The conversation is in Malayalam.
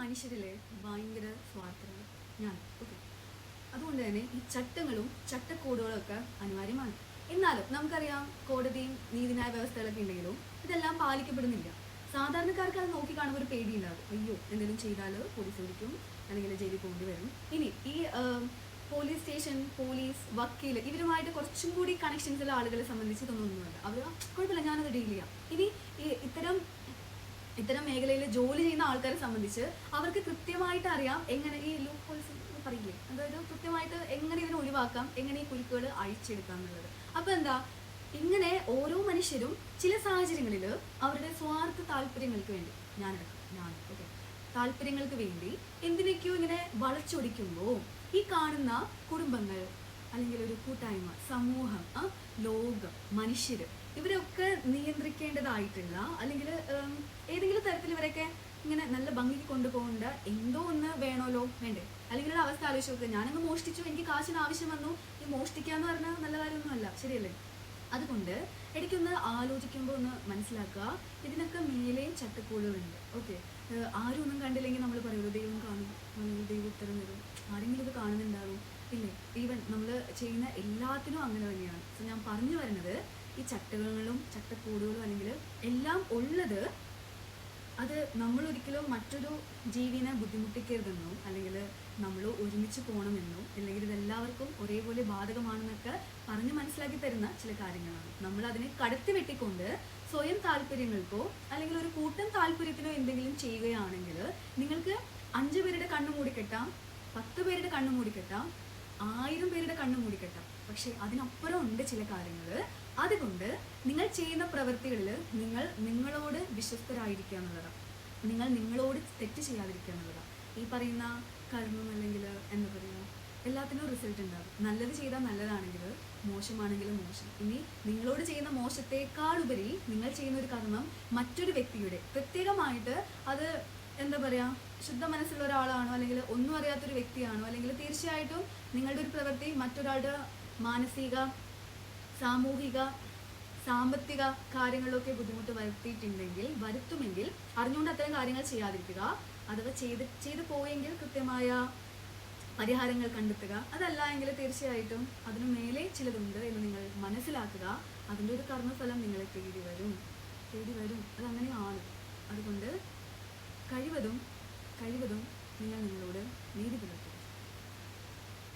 മനുഷ്യരിലെ ഭയങ്കര സ്വാർത്ഥരാണ് ഞാൻ. ഓക്കെ, അതുകൊണ്ട് തന്നെ ഈ ചട്ടങ്ങളും ചട്ടക്കൂടുകളും ഒക്കെ അനിവാര്യമാണ്. എന്നാലും നമുക്കറിയാം കോടതിയും നീതിന്യായ വ്യവസ്ഥകളൊക്കെ ഉണ്ടെങ്കിലും ഇതെല്ലാം പാലിക്കപ്പെടുന്നില്ല. സാധാരണക്കാർക്ക് അത് നോക്കി കാണുമ്പോൾ ഒരു പേടിയില്ലാതെ അയ്യോ എന്തെങ്കിലും ചെയ്താൽ പോലീസ് പിടിക്കും അല്ലെങ്കിൽ ജയിലിൽ പോകേണ്ടി വരും. ഇനി ഈ പോലീസ് സ്റ്റേഷൻ, പോലീസ്, വക്കീൽ ഇവരുമായിട്ട് കുറച്ചും കൂടി കണക്ഷൻസ് ഉള്ള ആളുകളെ സംബന്ധിച്ച് ഇതൊന്നുമല്ല. അവർ കുഴപ്പമില്ല, ഞാനത് ഡീൽ ചെയ്യാം. ഇനി ഈ ഇത്തരം മേഖലയിൽ ജോലി ചെയ്യുന്ന ആൾക്കാരെ സംബന്ധിച്ച് അവർക്ക് കൃത്യമായിട്ട് അറിയാം എങ്ങനെ ഈ ലൂപ്പ് ഹോൾസ് പറയില്ലേ, അതായത് കൃത്യമായിട്ട് എങ്ങനെ ഇതിനെ ഒഴിവാക്കാം, എങ്ങനെ ഈ കുരുക്കുകൾ അഴിച്ചെടുക്കാം എന്നുള്ളത്. അപ്പൊ എന്താ, ഇങ്ങനെ ഓരോ മനുഷ്യരും ചില സാഹചര്യങ്ങളിൽ അവരുടെ സ്വാർത്ഥ താല്പര്യങ്ങൾക്ക് വേണ്ടി ഞാൻ ഓക്കെ താല്പര്യങ്ങൾക്ക് വേണ്ടി എന്തിനൊക്കെയോ ഇങ്ങനെ വളച്ചൊടിക്കുമ്പോൾ ഈ കാണുന്ന കുടുംബങ്ങൾ അല്ലെങ്കിൽ ഒരു കൂട്ടായ്മ, സമൂഹം, ലോകം, മനുഷ്യര് ഇവരൊക്കെ നിയന്ത്രിക്കേണ്ടതായിട്ടുള്ള അല്ലെങ്കിൽ ഏതെങ്കിലും തരത്തിൽ ഇവരൊക്കെ ഇങ്ങനെ നല്ല ഭംഗിക്ക് കൊണ്ടുപോകേണ്ട എന്തോ ഒന്ന് വേണമല്ലോ, വേണ്ടേ? അല്ലെങ്കിൽ ഒരു അവസ്ഥ ആലോചിച്ച് നോക്കുക, ഞാനങ്ങ് മോഷ്ടിച്ചു, എനിക്ക് കാശിന് ആവശ്യം വന്നു, ഈ മോഷ്ടിക്കാന്ന് പറഞ്ഞാൽ നല്ല കാര്യമൊന്നുമല്ല, ശരിയല്ലേ? അതുകൊണ്ട് ഇടയ്ക്കൊന്ന് ആലോചിക്കുമ്പോൾ ഒന്ന് മനസ്സിലാക്കുക, ഇതിനൊക്കെ മേലെയും ചട്ടക്കൂടുകളുണ്ട്. ഓക്കെ, ആരും ഒന്നും കണ്ടില്ലെങ്കിൽ നമ്മൾ പറയുള്ളൂ ദൈവം കാണും അല്ലെങ്കിൽ ദൈവം ഉത്തരം തരും, ആരെങ്കിലും ഇത് കാണുന്നുണ്ടാവും, ഇല്ലേ? ഈവൻ നമ്മൾ ചെയ്യുന്ന എല്ലാത്തിനും അങ്ങനെ തന്നെയാണ്. സോ ഞാൻ പറഞ്ഞു വരുന്നത്, ഈ ചട്ടങ്ങളും ചട്ടക്കൂടുകളും അല്ലെങ്കിൽ എല്ലാം ഉള്ളത് അത് നമ്മൾ ഒരിക്കലും മറ്റൊരു ജീവിനെ ബുദ്ധിമുട്ടിക്കരുതെന്നോ അല്ലെങ്കിൽ നമ്മൾ ഒരുമിച്ച് പോകണമെന്നോ അല്ലെങ്കിൽ ഇതെല്ലാവർക്കും ഒരേപോലെ ബാധകമാണെന്നൊക്കെ പറഞ്ഞ് മനസ്സിലാക്കി തരുന്ന ചില കാര്യങ്ങളാണ്. നമ്മൾ അതിനെ കടത്തി വെട്ടിക്കൊണ്ട് സ്വയം താല്പര്യങ്ങൾക്കോ അല്ലെങ്കിൽ ഒരു കൂട്ടം താല്പര്യത്തിനോ എന്തെങ്കിലും ചെയ്യുകയാണെങ്കിൽ നിങ്ങൾക്ക് 5 പേരുടെ കണ്ണു മൂടിക്കെട്ടാം, 10 പേരുടെ കണ്ണു മൂടിക്കെട്ടാം, 1000 പേരുടെ കണ്ണു മൂടിക്കെട്ടാം. പക്ഷെ അതിനപ്പുറം ഉണ്ട് ചില കാര്യങ്ങൾ. അതുകൊണ്ട് നിങ്ങൾ ചെയ്യുന്ന പ്രവൃത്തികളിൽ നിങ്ങൾ നിങ്ങളോട് വിശ്വസ്തരായിരിക്കുക എന്നുള്ളതാണ്. നിങ്ങൾ നിങ്ങളോട് തെറ്റ് ചെയ്യാതിരിക്കുക എന്നുള്ളതാണ്. ഈ പറയുന്ന കർമ്മം അല്ലെങ്കിൽ എന്താ പറയുക, എല്ലാത്തിനും റിസൾട്ട് ഉണ്ടാകും. നല്ലത് ചെയ്താൽ നല്ലതാണെങ്കിൽ, മോശമാണെങ്കിൽ മോശം. ഇനി നിങ്ങളോട് ചെയ്യുന്ന മോശത്തെക്കാളുപരി നിങ്ങൾ ചെയ്യുന്ന ഒരു കർമ്മം മറ്റൊരു വ്യക്തിയുടെ പ്രത്യേകമായിട്ട് അത് എന്താ പറയുക, ശുദ്ധ മനസ്സുള്ള ഒരാളാണോ അല്ലെങ്കിൽ ഒന്നും അറിയാത്തൊരു വ്യക്തിയാണോ അല്ലെങ്കിൽ തീർച്ചയായിട്ടും നിങ്ങളുടെ ഒരു പ്രവൃത്തി മറ്റൊരാളുടെ മാനസിക, സാമൂഹിക, സാമ്പത്തിക കാര്യങ്ങളിലൊക്കെ ബുദ്ധിമുട്ട് വരുത്തുമെങ്കിൽ അറിഞ്ഞുകൊണ്ട് അത്തരം കാര്യങ്ങൾ ചെയ്യാതിരിക്കുക. അഥവാ ചെയ്ത് പോയെങ്കിൽ കൃത്യമായ പരിഹാരങ്ങൾ കണ്ടെത്തുക. അതല്ല എങ്കിൽ തീർച്ചയായിട്ടും അതിനു മേലെ ചിലതുണ്ട് എന്ന് നിങ്ങൾ മനസ്സിലാക്കുക. അതിൻ്റെ ഒരു കർമ്മഫലം നിങ്ങളെ തേടി വരും. അതങ്ങനെയാണ്. അതുകൊണ്ട് കഴിവതും നിങ്ങൾ നിങ്ങളോട് നീതി പുലർത്തുക.